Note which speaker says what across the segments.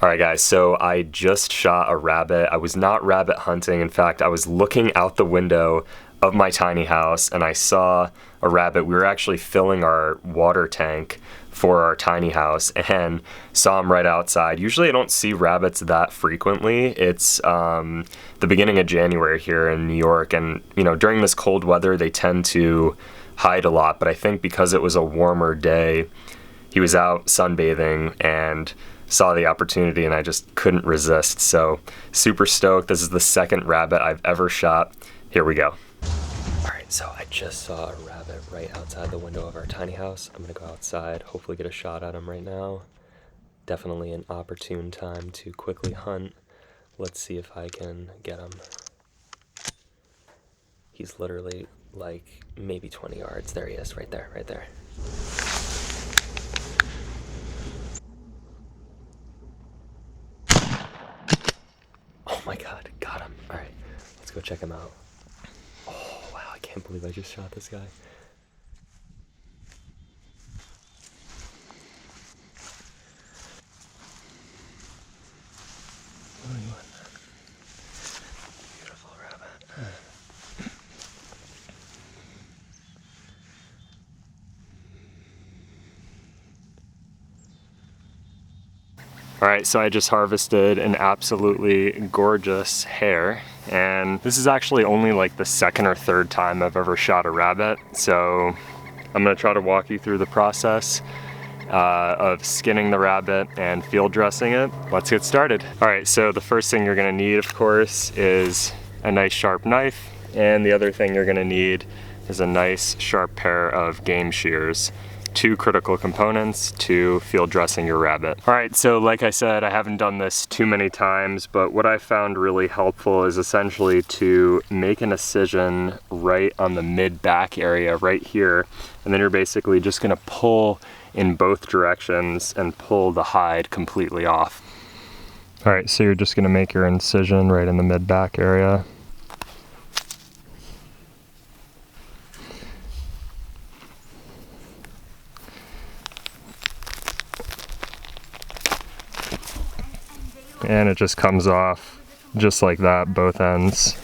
Speaker 1: Alright guys, so I just shot a rabbit. I was not rabbit hunting. In fact, I was looking out the window of my tiny house and I saw a rabbit. We were actually filling our water tank for our tiny house and saw him right outside. Usually I don't see rabbits that frequently. It's the beginning of January here in New York, and during this cold weather they tend to hide a lot, but I think because it was a warmer day, he was out sunbathing and saw the opportunity and I just couldn't resist. So super stoked. This is the second rabbit I've ever shot. Here we go. All right, so I just saw a rabbit right outside the window of our tiny house. I'm gonna go outside, hopefully get a shot at him right now. Definitely an opportune time to quickly hunt. Let's see if I can get him. He's literally like maybe 20 yards. There he is, right there, right there. Oh my God, got him. All right, let's go check him out. Oh wow, I can't believe I just shot this guy. Beautiful rabbit. All right, so I just harvested an absolutely gorgeous hare, and this is actually only like the second or third time I've ever shot a rabbit. So I'm gonna try to walk you through the process of skinning the rabbit and field dressing it. Let's get started. All right, so the first thing you're gonna need, of course, is a nice sharp knife, and the other thing you're gonna need is a nice sharp pair of game shears. Two critical components to field dressing your rabbit. All right, so like I said, I haven't done this too many times, but what I found really helpful is essentially to make an incision right on the mid-back area right here, and then you're basically just gonna pull in both directions and pull the hide completely off. All right, so you're just gonna make your incision right in the mid-back area. And it just comes off just like that, both ends.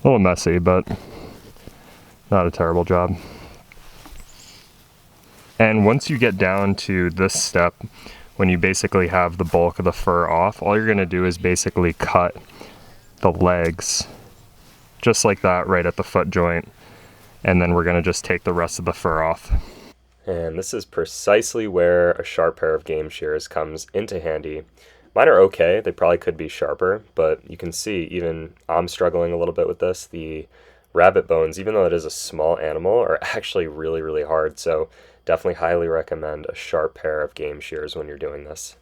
Speaker 1: A little messy, but not a terrible job. And once you get down to this step, when you basically have the bulk of the fur off, all you're gonna do is basically cut the legs just like that right at the foot joint, and then we're gonna just take the rest of the fur off. And this is precisely where a sharp pair of game shears comes into handy. Mine are okay, they probably could be sharper, but you can see even I'm struggling a little bit with this. The rabbit bones, even though it is a small animal, are actually really, really hard, so definitely highly recommend a sharp pair of game shears when you're doing this.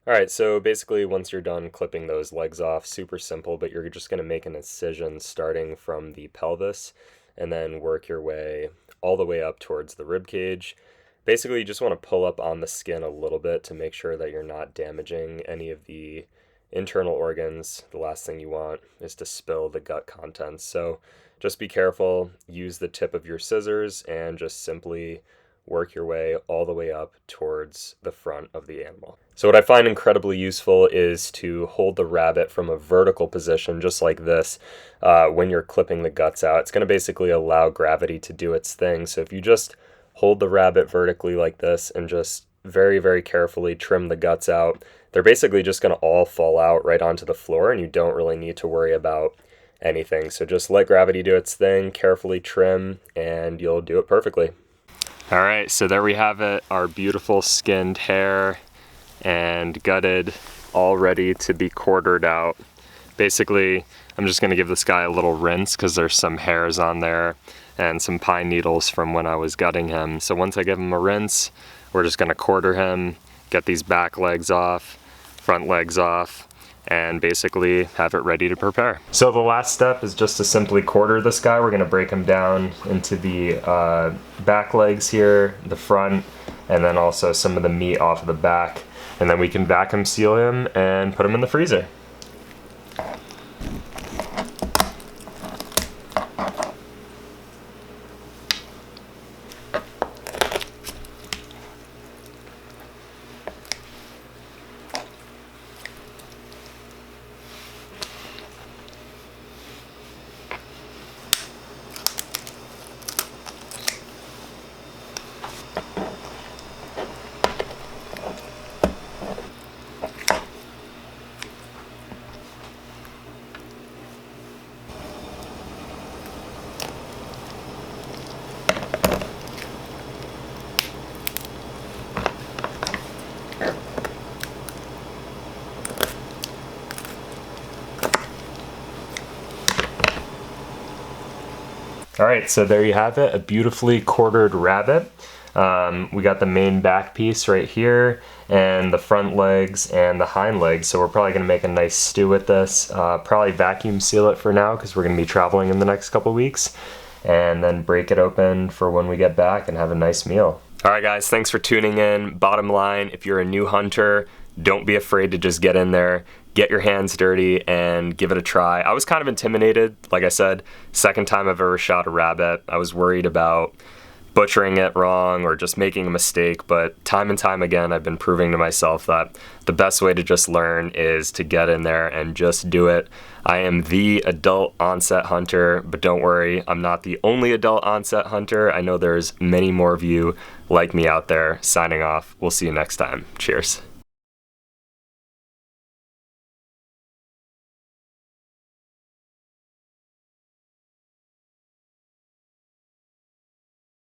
Speaker 1: Alright, so basically once you're done clipping those legs off, super simple, but you're just going to make an incision starting from the pelvis and then work your way all the way up towards the rib cage. Basically you just want to pull up on the skin a little bit to make sure that you're not damaging any of the internal organs. The last thing you want is to spill the gut contents, so just be careful, use the tip of your scissors and just simply work your way all the way up towards the front of the animal. So what I find incredibly useful is to hold the rabbit from a vertical position just like this when you're clipping the guts out. It's going to basically allow gravity to do its thing. So if you just hold the rabbit vertically like this and just very, very carefully trim the guts out, they're basically just going to all fall out right onto the floor and you don't really need to worry about anything. So just let gravity do its thing, carefully trim, and you'll do it perfectly. All right, so there we have it, our beautiful skinned hare and gutted, all ready to be quartered out. Basically, I'm just gonna give this guy a little rinse because there's some hairs on there and some pine needles from when I was gutting him. So once I give him a rinse, we're just gonna quarter him, get these back legs off, front legs off, and basically have it ready to prepare. So the last step is just to simply quarter this guy. We're gonna break him down into the back legs here, the front, and then also some of the meat off of the back. And then we can vacuum seal him and put him in the freezer. Alright, so there you have it, a beautifully quartered rabbit. We got the main back piece right here, and the front legs and the hind legs, so we're probably going to make a nice stew with this. Probably vacuum seal it for now, because we're going to be traveling in the next couple weeks, and then break it open for when we get back and have a nice meal. Alright guys, thanks for tuning in. Bottom line, if you're a new hunter, don't be afraid to just get in there, get your hands dirty, and give it a try. I was kind of intimidated, like I said, second time I've ever shot a rabbit. I was worried about butchering it wrong or just making a mistake, but time and time again I've been proving to myself that the best way to just learn is to get in there and just do it. I am the adult onset hunter, but don't worry, I'm not the only adult onset hunter. I know there's many more of you like me out there. Signing off. We'll see you next time. Cheers.